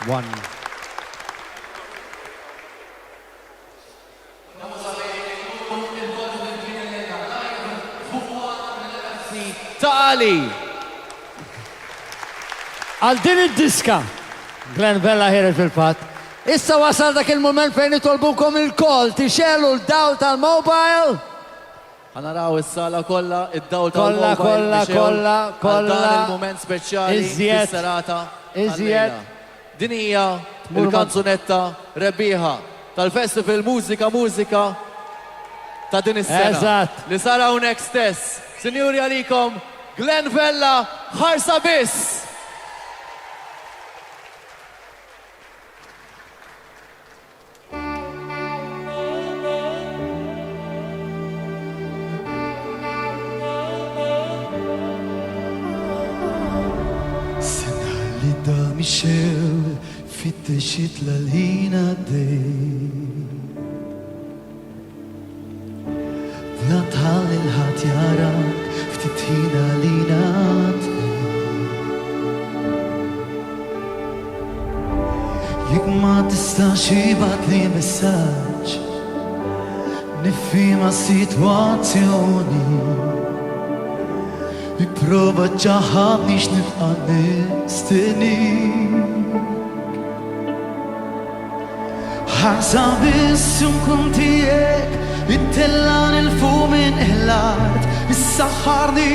One. Tali! Għal din id-diska, Glenn Vella ħiret fil-fat, issa wasal dak il-moment fejn nitolbukom il-kol tixelu l-dawl tal-mobile. Għanaraw is-sala kollha, id-dawl Kolla, tal-mobile. kolla. Dan il-moment speċjali Iżjed. fis-serata. Iżjed. tal-lejla. Din hija il-kanzunetta rebbieħa tal-Festival Mużika ta' din is-sena. Eżatt. Li sar hawnhekk stess. Sinjuri għalikom, Glenn Vella, ħarsa biss! Li da Michel fittexit l-ħina dej La tħall il-ħat jarak ftitħina lina Jek ma tistax jibat li messaġġ Nifhima situazzjoni Iprova ċaħab nix nifqa nistenik Ħarsa biss nkun tijek Ittellan il-fu min il-art Is-saħħarni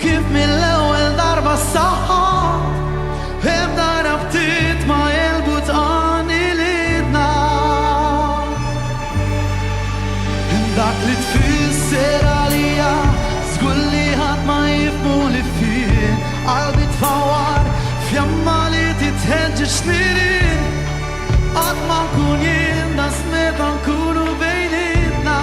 kif mill-ewel darba s-saħħar Ebda rabtiet ma jelbut għani lidna Dak li tfisser għalija Zgulli ħad ma jifmu li fien Qalbi tfawar fjamma li titħeġġeġ snirin Għad ma nkun jien da smeta nkunu bejnitna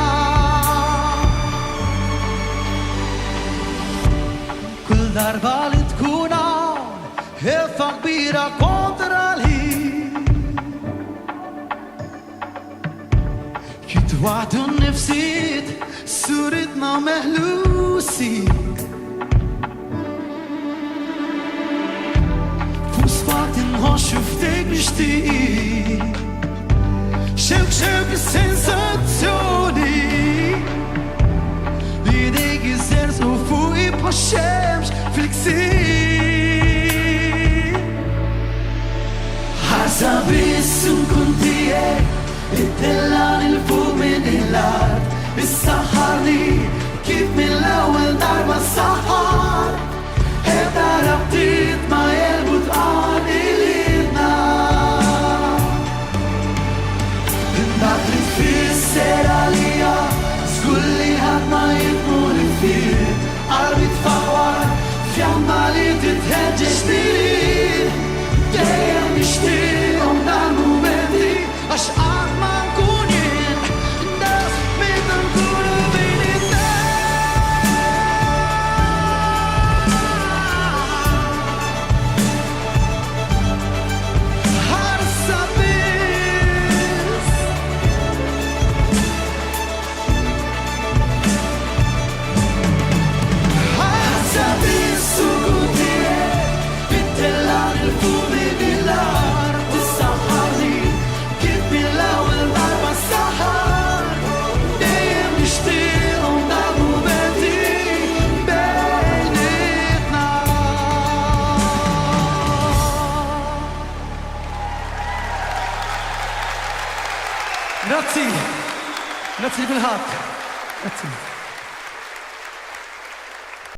Kull darba li tkun hawn Ħelfa kbira kontra l-ħin Jitwaqdu n-nifsit Suritna meħlusi Fusfat inħoxu f'dejk nixtieq Xewk is-sensazzjoni Idejk iżerżu fuqi bħax-xemx fil-ksir Ħarsa biss nkun tiegħek Ittellan il-fuq min il-art Is-saħħarni kif mill-ewwel darba s-saħħar Ebda rabtiet ma jelbut għani lidna Dak li tfisser għalija Żgulli ħadd ma jifmu li fien Qalbi tfawar fjamma li titħeġġeġ nirien Dejjem nixtieqhom dan mumenti għax qatt ma nkun jien Das meta nkunu bejnietna Ħarsa biss Ħarsa biss ukoll tiegħek Ittellan il-fuq min il-art Is-saħħarni kif mill-ewwel darba s-saħħar Dejjem nixtieqhom dan mumenti bejnietna Grazzi, grazzi kulħadd. Grazzi.